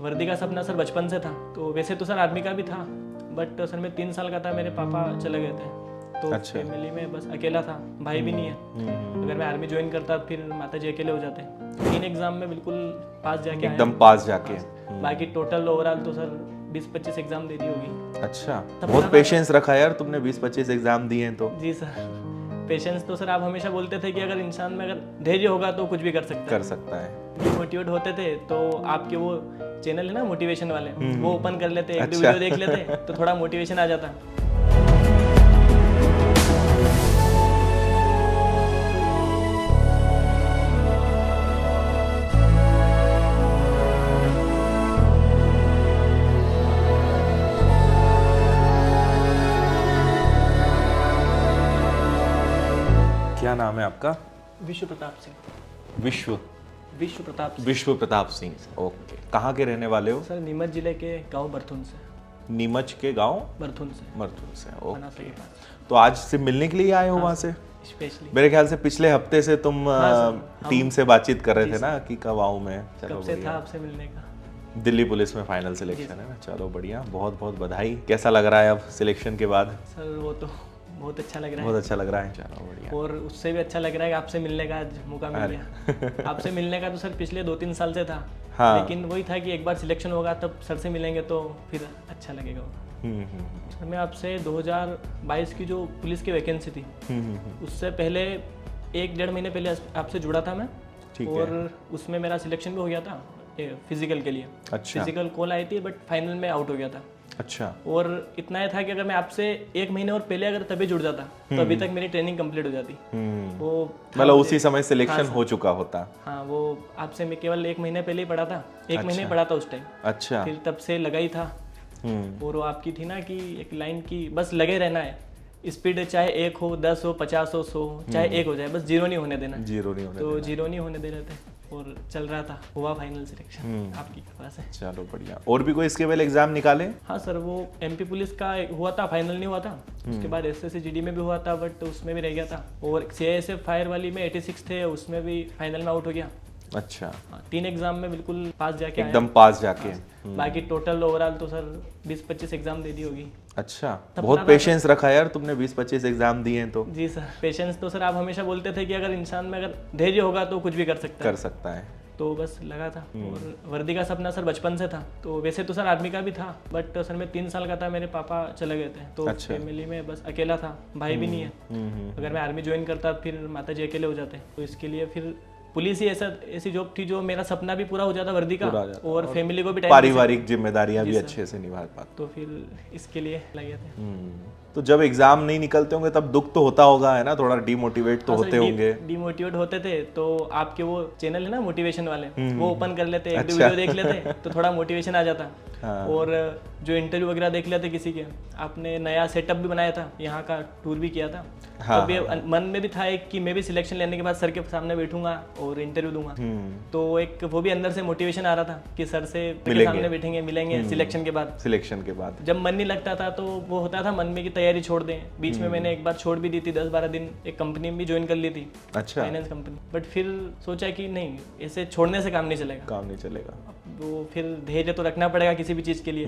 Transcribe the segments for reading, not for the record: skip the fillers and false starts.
वर्दी का सपना सर बचपन से था। तो वैसे तो सर आर्मी का भी था, बट सर मैं 3 साल का था, मेरे पापा चले गए थे, तो अच्छा। फैमिली में बस अकेला था, भाई भी नहीं है। अगर मैं आर्मी ज्वाइन करता फिर माता जी अकेले हो जाते। 3 एग्जाम में बिल्कुल पास जाके आया। एकदम पास जाके। बाकी टोटल ओवरऑल तो सर 20-25 एग्जाम दे दी होगी। अच्छा, बहुत पेशेंस रखा यार तुमने, 20-25 एग्जाम दिए हैं तो। जी सर, पेशेंस तो सर आप हमेशा बोलते थे कि अगर इंसान में अगर धैर्य होगा तो कुछ भी कर सकता कर सकता है। है। मोटिवेट होते थे तो आपके वो चैनल है ना मोटिवेशन वाले, वो ओपन कर लेते, एक दो अच्छा। वीडियो देख लेते तो थोड़ा मोटिवेशन आ जाता। क्या नाम है आपका? विश्व प्रताप सिंह। विश्व विश्व प्रताप सिंह विश्व प्रताप सिंह। ओके, कहाँ के रहने वाले हो? सर नीमच जिले के गांव बरथुन से। नीमच के गांव बरथुन से, मरथुन से। बनासा ओके, के पास। तो आज से मिलने के लिए आए हो वहाँ से? स्पेशली मेरे ख्याल से पिछले हफ्ते से तुम सर, टीम से बातचीत कर रहे थे ना कि कब आऊँ मैं। चलो कब से था बढ़िया। आपसे मिलने का। दिल्ली पुलिस में फाइनल सिलेक्शन है ना, चलो बढ़िया, बहुत बहुत बधाई। कैसा लग रहा है अब सिलेक्शन के बाद? सर वो तो बहुत अच्छा लग रहा है, बहुत अच्छा लग रहा है, चलो बढ़िया। और उससे भी अच्छा लग रहा है कि आपसे मिलने का आज मौका मिल गया। आपसे मिलने का तो सर पिछले 2-3 साल से था। हाँ। लेकिन वही था कि एक बार सिलेक्शन होगा तब सर से मिलेंगे तो फिर अच्छा लगेगा। सर मैं आपसे 2022 की जो पुलिस की वैकेंसी थी उससे पहले 1-1.5 महीने पहले आपसे जुड़ा था मैं। ठीक है। और उसमें मेरा सिलेक्शन भी हो गया था फिजिकल के लिए। अच्छा। फिजिकल कॉल आई थी बट फाइनल में आउट हो गया था। अच्छा। और इतना ही था कि अगर मैं आपसे 1 महीने और पहले अगर तभी जुड़ जाता तो अभी तक मेरी ट्रेनिंग कंप्लीट हो जाती। वो था मतलब मुझे- उसी समय सिलेक्शन हो चुका होता। हाँ, वो आपसे मैं केवल 1 महीने पहले ही पढ़ा था, 1 महीने पढ़ा था उस टाइम। अच्छा। फिर तब से लगा ही था। और वो आपकी थी ना कि एक लाइन की बस लगे रहना है, स्पीड चाहे 1 हो, 10 हो, 50 हो, 100 चाहे 1 हो जाए, बस 0 नहीं होने देना। जीरो नहीं होने तो 0 नहीं होने दे रहे थे और चल रहा था, हुआ फाइनल सिलेक्शन आपकी कृपा से। चलो बढ़िया। और भी कोई इसके पहले एग्जाम निकाले? हाँ सर, वो एमपी पुलिस का हुआ था, फाइनल नहीं हुआ था। उसके बाद एसएससी जीडी में भी हुआ था बट उसमें भी रह गया था। और सीआईएसएफ फायर वाली में 86 थे, उसमें भी फाइनल में आउट हो गया। अच्छा, हाँ, 3 एग्जाम में बिल्कुल पास जाके आया। एकदम पास जाके। बाकी टोटल ओवरऑल तो सर 20-25 एग्जाम दे दी होगी। अच्छा, बहुत पेशेंस रखा यार तुमने, 20-25 एग्जाम दिए हैं तो। जी सर, पेशेंस तो सर आप हमेशा बोलते थे कि अगर इंसान में अगर धैर्य होगा तो कुछ भी कर सकता है। कर सकता है। तो बस लगा था। और वर्दी का सपना सर बचपन से था। तो वैसे तो सर आर्मी का भी था, बट सर मैं 3 साल का था, मेरे पापा चले गए थे, तो अच्छा। फैमिली में बस अकेला था, भाई भी नहीं है। अगर मैं आर्मी ज्वाइन करता फिर माता जी अकेले हो जाते। तो इसके लिए फिर पुलिस ही ऐसी जॉब थी जो मेरा सपना भी पूरा हो जाता वर्दी का, और फैमिली को भी टाइम पारिवारिक जिम्मेदारियां भी अच्छे से निभा पाते। तो फिर इसके लिए लगे थे। तो जब एग्जाम नहीं निकलते होंगे तब दुख तो होता होगा है ना, थोड़ा डिमोटिवेट तो होते होंगे। डिमोटिवेट होते थे तो आपके वो चैनल है ना मोटिवेशन वाले, वो ओपन कर लेते, एक दो वीडियो देख लेते तो थोड़ा मोटिवेशन आ जाता। और जो इंटरव्यू वगैरह देख लेते किसी के, आपने नया सेटअप भी बनाया था, यहाँ का टूर भी किया था। हाँ, तो मन में भी था एक कि मैं भी सिलेक्शन लेने के बाद सर के सामने बैठूंगा और इंटरव्यू दूंगा। तो एक वो भी अंदर से मोटिवेशन आ रहा था कि सर से के सामने बैठेंगे, मिलेंगे सिलेक्शन के बाद। सिलेक्शन के बाद जब मन नहीं लगता था तो वो होता था मन में की तैयारी छोड़ दें। बीच में मैंने एक बार छोड़ भी दी थी, 10-12 दिन एक कंपनी में भी ज्वाइन कर ली थी, अच्छा, फाइनेंस कंपनी। बट फिर सोचा कि नहीं, ऐसे छोड़ने से काम नहीं चलेगा। काम नहीं चलेगा। वो फिर धैर्य तो रखना पड़ेगा किसी भी चीज के लिए।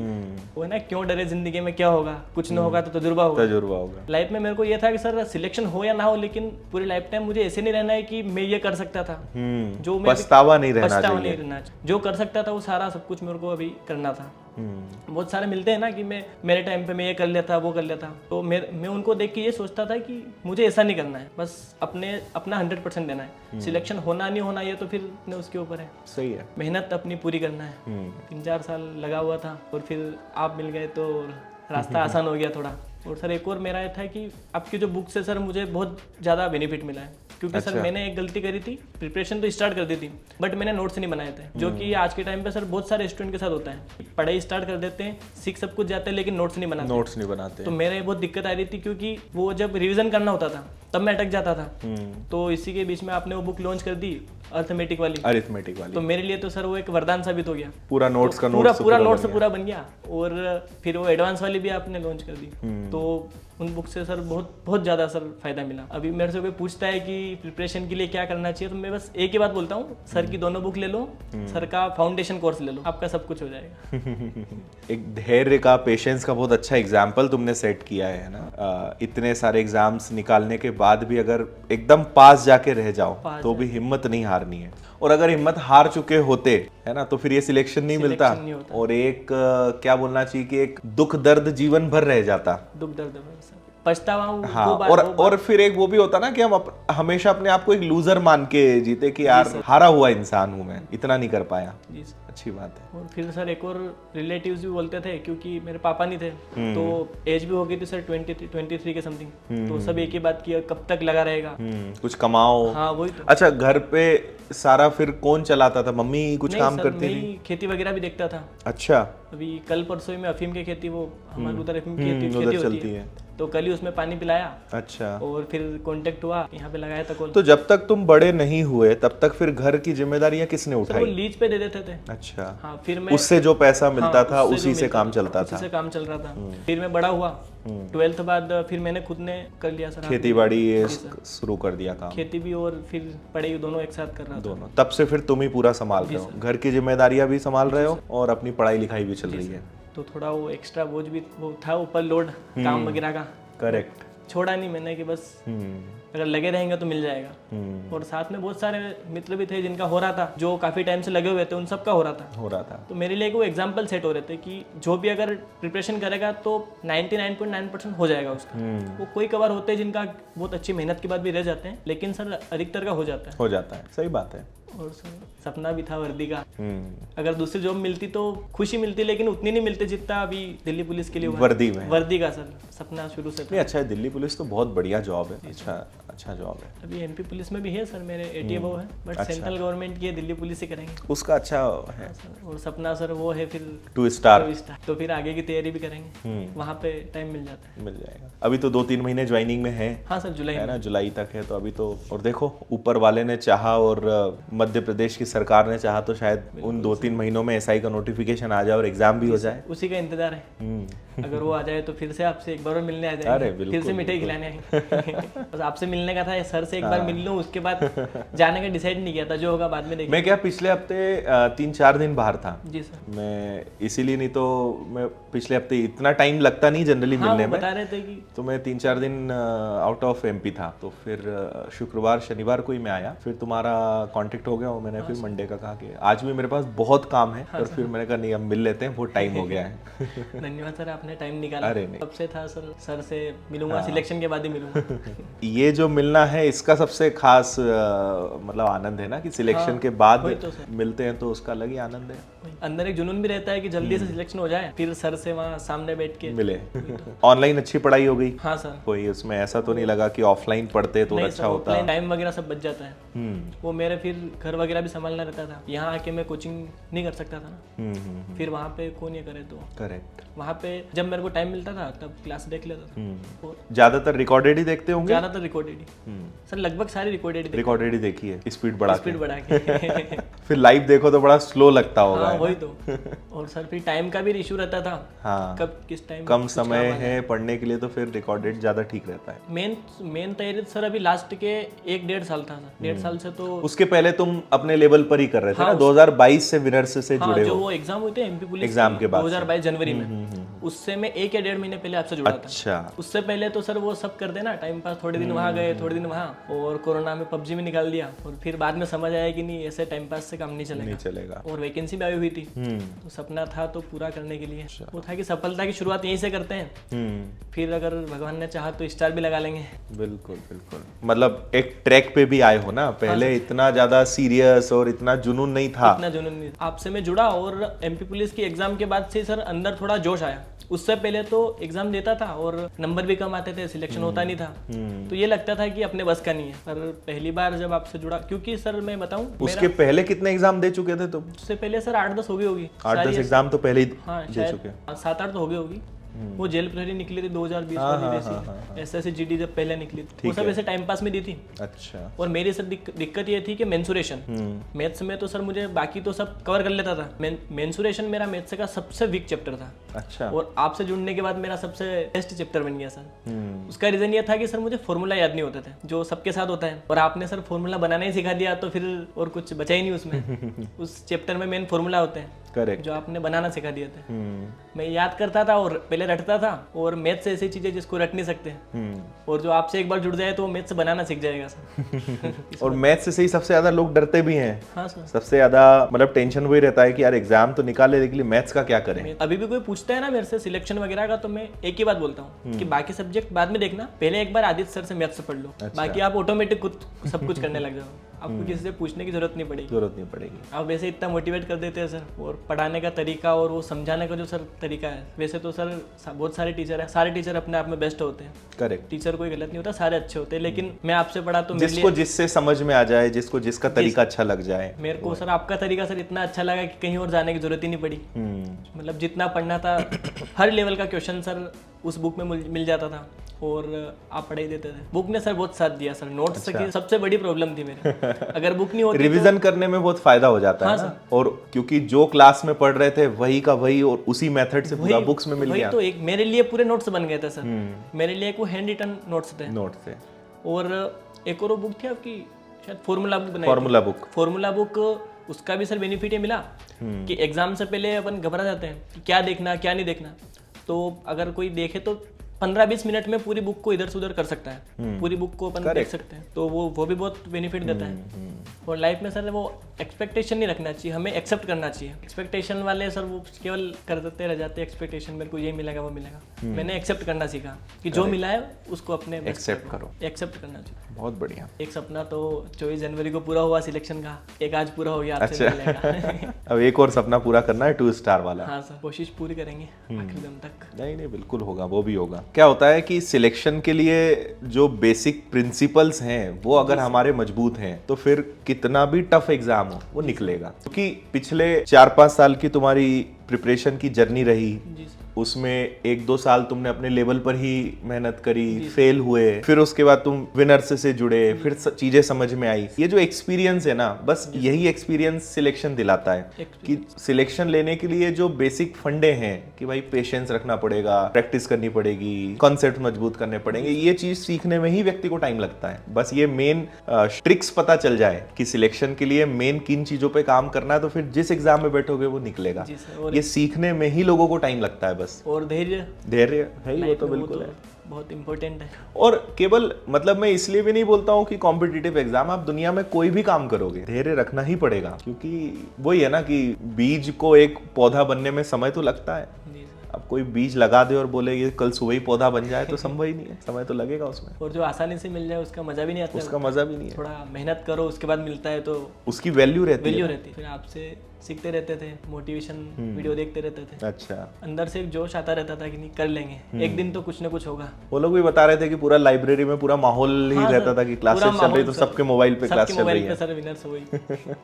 वो है ना, क्यों डरे, जिंदगी में क्या होगा, कुछ ना होगा तो तजुर्बा होगा। तजुर्बा होगा। लाइफ में मेरे को ये था कि सर सिलेक्शन हो या ना हो, लेकिन पूरी लाइफ टाइम मुझे ऐसे नहीं रहना है कि मैं ये कर सकता था जो मैं पछतावा नहीं रहना पछतावा चाहिए। नहीं रहना चाहिए। जो कर सकता था वो सारा सब कुछ मेरे को अभी करना था। बहुत सारे मिलते हैं ना कि मैं मेरे टाइम पे मैं ये कर लेता, वो कर लेता, तो मैं उनको देख के ये सोचता था कि मुझे ऐसा नहीं करना है, बस अपना 100% देना है। सिलेक्शन होना नहीं होना ये तो फिर उसके ऊपर है। सही है। मेहनत अपनी पूरी करना है। 3-4 साल लगा हुआ था और फिर आप मिल गए तो रास्ता आसान हो गया थोड़ा। और सर एक और मेरा ये था कि आपकी जो बुक से सर मुझे बहुत ज़्यादा बेनिफिट मिला है, क्योंकि सर मैंने एक गलती करी थी, प्रिपरेशन तो स्टार्ट कर दी थी बट मैंने नोट्स नहीं बनाए थे, जो कि आज के टाइम पे सर बहुत सारे स्टूडेंट के साथ होता है। पढ़ाई स्टार्ट कर देते हैं, सीख सब कुछ जाते हैं, लेकिन नोट्स नहीं बनाते। तो मेरे बहुत दिक्कत आ रही थी, क्योंकि वो जब रिवीजन करना होता था तब मैं अटक जाता था। तो इसी के बीच में आपने वो बुक लॉन्च कर दी अरिथमेटिक वाली। तो मेरे लिए तो सर वो एक वरदान साबित हो गया। पूरा नोट्स का पूरा नोट्स पूरा बन गया। और फिर वो एडवांस वाली भी आपने लॉन्च कर दी। तो उन बुक से सर बहुत ज़्यादा सर फायदा मिला। अभी मेरे से कोई पूछता है कि प्रिपरेशन के लिए क्या करना चाहिए, तो मैं बस एक ही बात बोलता हूँ, सर की दोनों बुक ले लो, सर का फाउंडेशन कोर्स ले लो, आपका सब कुछ हो जाएगा। एक धैर्य का, पेशेंस का बहुत अच्छा एग्जाम्पल तुमने सेट किया है ना। इतने सारे एग्जाम्स निकालने के बाद भी अगर एकदम पास जाके रह जाओ तो भी हिम्मत नहीं हारनी है, और अगर हिम्मत हार चुके होते है ना तो फिर ये सिलेक्शन नहीं मिलता, और एक क्या बोलना चाहिए कि एक दुख दर्द जीवन भर रह जाता, दुख दर्द सर, पछतावा। हाँ, और फिर एक वो भी होता ना कि हम हमेशा अपने आप को एक लूजर मान के जीते कि यार हारा हुआ इंसान हूं मैं, इतना नहीं कर पाया। जी सर, अच्छी बात है। और फिर सर एक और रिलेटिव्स भी बोलते थे, क्योंकि मेरे पापा नहीं थे तो एज भी हो गई थी सर 23 के समथिंग, तो सब एक ही बात की, कब तक लगा रहेगा, कुछ कमाओ। हाँ वही तो। अच्छा, घर पे सारा फिर कौन चलाता था? मम्मी कुछ काम करती थी? खेती वगैरह भी देखता था। अच्छा। अभी कल परसों में अफीम की खेती, वो हमारे उधर अफीम की खेती चलती है, तो कल ही उसमें पानी पिलाया। अच्छा। और फिर कांटेक्ट हुआ, यहाँ पे लगाया था कॉल। तो जब तक तुम बड़े नहीं हुए तब तक फिर घर की जिम्मेदारियां किसने वो उठाई? लीज पे दे देते थे। अच्छा। हाँ, फिर मैं उससे जो पैसा मिलता था उससे उसी जो से काम चलता उसी था। से काम चल रहा था। फिर मैं बड़ा हुआ, 12th बाद फिर मैंने खुद ने कर लिया सर, खेती बाड़ी ये शुरू कर दिया काम। खेती भी और फिर पढ़ाई दोनों एक साथ कर रहा था। दोनों। तब से फिर तुम ही पूरा संभाल रहे हो, घर की जिम्मेदारियां भी संभाल रहे हो और अपनी पढ़ाई लिखाई भी चल रही है। तो थोड़ा वो एक्स्ट्रा बोझ भी वो था ऊपर, लोड काम वगैरह का। करेक्ट। छोड़ा नहीं मैंने कि बस अगर लगे रहेंगे तो मिल जाएगा। और साथ में बहुत सारे मित्र भी थे जिनका हो रहा था, जो काफी टाइम से लगे हुए थे, उन सब का हो रहा था। तो मेरे लिए वो एग्जाम्पल सेट हो रहे थे कि जो भी अगर प्रिपरेशन करेगा तो 99.9% हो जाएगा उसका। वो कोई कवर होते हैं जिनका बहुत अच्छी मेहनत के बाद भी रह जाते हैं, लेकिन सर अधिकतर का हो जाता है। सही बात है। और सर सपना भी था वर्दी का, अगर दूसरी जॉब मिलती तो खुशी मिलती, लेकिन उतनी नहीं मिलती जितना अभी दिल्ली पुलिस के लिए वर्दी का सर सपना शुरू से था। अच्छा है, दिल्ली पुलिस तो बहुत बढ़िया जॉब है। अच्छा जॉब है। अभी एमपी पुलिस में भी है सर, मेरे 80 अबव है, बट सेंट्रल गवर्नमेंट की है, दिल्ली पुलिस ही करेंगे उसका। अच्छा है। और सपना सर वो है फिर 2 स्टार, तो फिर आगे की तैयारी भी करेंगे, वहाँ पे टाइम मिल जाता है। मिल जाएगा। अभी तो 2-3 महीने ज्वाइनिंग में है। हाँ सर, जुलाई है ना, जुलाई तक है तो अभी तो। और देखो, ऊपर वाले ने चाहा और मध्य प्रदेश की सरकार ने चाहा तो शायद उन 2-3 महीनों में एसआई का नोटिफिकेशन आ जाए और एग्जाम भी हो जाए। उसी का इंतजार है। अगर वो आ जाए तो फिर से आपसे एक बार और मिलने आ जाएंगे, फिर से मिठाई खिलाने आएंगे। बस आपसे मिलने का था, सर से एक बार मिल लूं, उसके बाद जाने का डिसाइड नहीं किया था, जो होगा बाद में देखेंगे। मैं क्या पिछले हफ्ते 3-4 दिन बाहर था। जी सर। मैं इसीलिए, नहीं तो मैं पिछले हफ्ते इतना टाइम लगता नहीं जनरली मिलने में, बता रहे थे कि तो मैं 3-4 दिन आउट ऑफ एमपी था। तो फिर शुक्रवार शनिवार को ही मैं आया, फिर तुम्हारा कांटेक्ट हो गया और मैंने फिर मंडे का कहा कि आज भी मेरे पास बहुत काम है, और फिर मैंने कहा नहीं, अब मिल लेते हैं, बहुत टाइम हो गया है। धन्यवाद सर, आपने टाइम निकाला। अरे नहीं, कब से था सर से मिलूंगा, सिलेक्शन के बाद ही मिलूंगा। ये जो मिलना है इसका सबसे खास मतलब आनंद है ना, कि सिलेक्शन के बाद मिलते हैं तो उसका अलग ही आनंद है। अंदर एक जुनून भी रहता है कि जल्दी से सिलेक्शन हो जाए, फिर सर से वहाँ सामने बैठ के मिले। ऑनलाइन अच्छी पढ़ाई हो गई? हाँ सर। कोई उसमें ऐसा तो नहीं लगा कि ऑफलाइन पढ़ते तो अच्छा होता? टाइम वगैरह सब बच जाता है। वो मेरे फिर घर वगैरह भी संभालना रहता था, यहाँ आके मैं कोचिंग नहीं कर सकता था ना। फिर वहाँ पे कौन ये करे, तो करेक्ट। वहाँ पे जब मेरे को टाइम मिलता था तब क्लास देख लेता था। ज्यादातर रिकॉर्डेड ही देखते होंगे? ज्यादातर रिकॉर्डेड ही सर, लगभग सारी रिकॉर्डेड ही देखी है, स्पीड बढ़ा के। फिर लाइव देखो तो बड़ा स्लो लगता होगा। हाँ, वही तो। और सर फिर टाइम का भी इशू रहता था। हाँ, कब किस टाइम कम समय है पढ़ने के लिए, तो फिर रिकॉर्डेड ज्यादा ठीक रहता है। मेन तैयारी सर अभी लास्ट के 1-1.5 साल था। 1.5 साल से तो उसके पहले तुम अपने लेवल पर ही कर रहे थे ना? 2022 से विनर्स से जुड़े हो? जो वो एग्जाम हुए थे एमपी पुलिस एग्जाम के बाद 2022 जनवरी में, उससे मैं 1 या 1.5 महीने पहले आपसे जुड़ा था। अच्छा। उससे पहले तो सर वो सब कर देना, टाइम पास, थोड़े दिन वहाँ गए, थोड़े दिन वहाँ, और कोरोना में पबजी में निकाल दिया। और फिर बाद में समझ आया कि नहीं, ऐसे टाइम पास से काम नहीं चलेगा। और वैकेंसी भी आई हुई थी, तो सपना था तो पूरा करने के लिए वो था कि सफलता की शुरुआत यहीं से करते हैं, फिर अगर भगवान ने चाहा तो स्टार भी लगा लेंगे। बिल्कुल बिल्कुल। मतलब एक ट्रैक पे भी आए हो ना, पहले इतना ज्यादा सीरियस और इतना जुनून नहीं था। आपसे मैं जुड़ा और एमपी पुलिस की एग्जाम के बाद से सर अंदर थोड़ा जोश आया। उससे पहले तो एग्जाम देता था और नंबर भी कम आते थे, सिलेक्शन होता नहीं था, तो ये लगता था कि अपने बस का नहीं है। पर पहली बार जब आपसे जुड़ा, क्योंकि सर मैं बताऊं, उसके पहले कितने एग्जाम दे चुके थे तुम? उससे पहले सर 8-10 हो गई होगी। 8-10 एग्जाम तो पहले ही दे चुके? 7-8 तो हो गई होगी। वो जेल प्रहरी निकली थी 2020 वाली वैसी, SSC-GD जब पहले निकली थी, वो सब ऐसे टाइम पास में दी थी। अच्छा। और मेरी सर दिक्कत ये थी कि मेंसुरेशन, मैथ्स में तो सर मुझे बाकी तो सब कवर कर लेता था, मेंसुरेशन मेरा मैथ्स का सबसे वीक चैप्टर था। अच्छा। और आपसे जुड़ने के बाद मेरा सबसे बेस्ट चैप्टर बन गया सर। उसका रीजन ये था कि सर मुझे फॉर्मूला याद नहीं होते थे, जो सबके साथ होता है, और आपने सर फॉर्मूला बनाना ही सिखा दिया तो फिर और कुछ बचा ही नहीं उसमें। उस चैप्टर में मेन फॉर्मूला होते हैं, करेक्ट, जो आपने बनाना सिखा दिए थे। मैं याद करता था और पहले रटता था, और मैथ्स ऐसी चीजें जिसको रट नहीं सकते, और जो आपसे एक बार जुड़ जाए तो मैथ्स बनाना सीख जाएगा सर। और मैथ्स से ही सबसे ज्यादा लोग डरते भी हैं। हाँ सर, सबसे ज्यादा मतलब टेंशन वही रहता है कि यार एग्जाम तो निकाले, लेकिन मैथ्स का क्या करें। अभी भी कोई पूछता है ना मेरे से सिलेक्शन वगैरह का, तो मैं एक ही बात बोलता हूँ कि बाकी सब्जेक्ट बाद में देखना, पहले एक बार आदित्य सर से मैथ्स पढ़ लो, बाकी आप ऑटोमेटिक खुद सब कुछ करने लग जाओ, आपको किसी से पूछने की जरूरत नहीं पड़ेगी। आप वैसे इतना मोटिवेट कर देते हैं सर, और पढ़ाने का तरीका और वो समझाने का जो सर तरीका है, वैसे तो सर बहुत सारे टीचर है, सारे टीचर अपने आप में बेस्ट होते हैं। करेक्ट, टीचर कोई गलत नहीं होता, सारे अच्छे होते हैं, लेकिन मैं आपसे पढ़ा तो जिसको जिससे समझ में आ जाए, जिसको जिसका तरीका अच्छा लग जाए। मेरे को सर आपका तरीका सर इतना अच्छा लगा कि कहीं और जाने की जरूरत ही नहीं पड़ी। मतलब जितना पढ़ना था हर लेवल का क्वेश्चन सर उस बुक में मिल जाता था, और आप पढ़ाई देते थे। बुक ने सर बहुत साथ दिया सर, नोट्स की सबसे बड़ी प्रॉब्लम थी मेरे। अगर बुक नहीं होती रिवीजन करने में बहुत फायदा हो जाता है ना, और क्योंकि जो क्लास में पढ़ रहे थे वही का वही, और उसी मेथड से पूरा बुक्स में मिल गया। तो एक मेरे लिए पूरे नोट्स बन गए थे सर, मेरे लिए एक वो हैंड रिटन नोट्स थे। और एक और बुक थी आपकी शायद फॉर्मूला बुक बनाई, फॉर्मूला बुक, उसका भी सर बेनिफिट ये मिला कि एग्जाम से पहले अपन घबरा जाते हैं कि क्या देखना क्या नहीं देखना, तो अगर कोई देखे तो 15-20 मिनट में पूरी बुक को इधर से उधर कर सकता है, पूरी बुक को अपन देख सकते हैं, तो वो भी बहुत बेनिफिट देता है। और लाइफ में सर वो एक्सपेक्टेशन नहीं रखना चाहिए, हमें एक्सेप्ट करना चाहिए। एक्सपेक्टेशन वाले सर वो केवल कर देते रह जाते हैं, एक्सपेक्टेशन मेरे को ये मिलेगा वो मिलेगा। मैंने एक्सेप्ट करना सीखा कि जो मिला है उसको अपने एक्सेप्ट करो, एक्सेप्ट करना चाहिए। बहुत बढ़िया। एक सपना तो 24 जनवरी को पूरा हुआ सिलेक्शन का, एक आज पूरा हो गया आपसे मिलेगा। अब एक और सपना पूरा करना है 2 स्टार वाला। हाँ सर, कोशिश पूरी करेंगे आखिरी दम तक। नहीं बिल्कुल होगा, वो भी होगा। क्या होता है कि सिलेक्शन के लिए जो बेसिक प्रिंसिपल्स हैं वो अगर हमारे मजबूत हैं तो फिर कितना भी टफ एग्जाम हो वो निकलेगा, क्योंकि पिछले 4-5 साल की तुम्हारी प्रिपरेशन की जर्नी रही, उसमें 1-2 साल तुमने अपने लेवल पर ही मेहनत करी, फेल हुए, फिर उसके बाद तुम विनर्स से जुड़े, फिर चीजें समझ में आई। ये जो एक्सपीरियंस है ना, बस यही एक्सपीरियंस सिलेक्शन दिलाता है कि सिलेक्शन लेने के लिए जो बेसिक फंडे हैं कि भाई पेशेंस रखना पड़ेगा, प्रैक्टिस करनी पड़ेगी, कॉन्सेप्ट मजबूत करने पड़ेंगे, ये चीज सीखने में ही व्यक्ति को टाइम लगता है। बस ये मेन ट्रिक्स पता चल जाए कि सिलेक्शन के लिए मेन किन चीजों पे काम करना है, तो फिर जिस एग्जाम में बैठोगे वो निकलेगा। ये सीखने में ही लोगों को टाइम लगता है बस। और धैर्य है ही, वो तो बिल्कुल है, बहुत इंपॉर्टेंट है। और केवल मतलब मैं इसलिए भी नहीं बोलता हूँ कि कॉम्पिटिटिव एग्जाम, आप दुनिया में कोई भी काम करोगे धैर्य रखना ही पड़ेगा, क्योंकि वही है ना कि बीज को एक पौधा बनने में समय तो लगता है। अब कोई बीज लगा दे और बोले ये कल सुबह ही पौधा बन जाए तो संभव ही नहीं है, समय तो लगेगा उसमें। और जो आसानी से मिल जाए उसका मजा भी नहीं आता, उसका मजा भी नहीं है। थोड़ा मेहनत करो उसके बाद मिलता है तो उसकी वैल्यू रहती है। फिर आपसे सीखते रहते थे, मोटिवेशन वीडियो देखते रहते थे। अच्छा, अंदर से एक जोश आता रहता था कि नहीं कर लेंगे, एक दिन तो कुछ ना कुछ होगा। वो लोग भी बता रहे थे कि पूरा लाइब्रेरी में पूरा माहौल ही रहता था कि क्लासेस चल रही तो सबके मोबाइल पे क्लास चल रही है। सर विनर्स हुई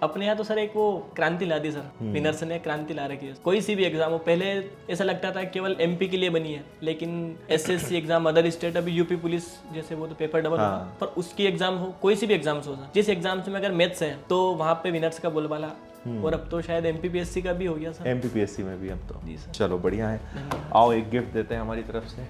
अपने यहाँ तो सर एक वो क्रांति ला दी सर, विनर्स ने क्रांति ला रखी है। कोई सी भी एग्जाम हो, पहले ऐसा लगता था केवल MP के लिए बनी है, लेकिन SSC एग्जाम, अदर स्टेट, अभी यूपी पुलिस जैसे वो तो पेपर डबल होगा, पर उसकी एग्जाम हो, कोई सी भी एग्जाम्स हो, जिस एग्जाम्स में अगर मैथ्स है तो वहाँ पे विनर्स का बोलबाला। और अब तो शायद MPPSC का भी हो गया सर, MPPSC में भी अब तो। चलो बढ़िया है, आओ एक गिफ्ट देते हैं हमारी तरफ से।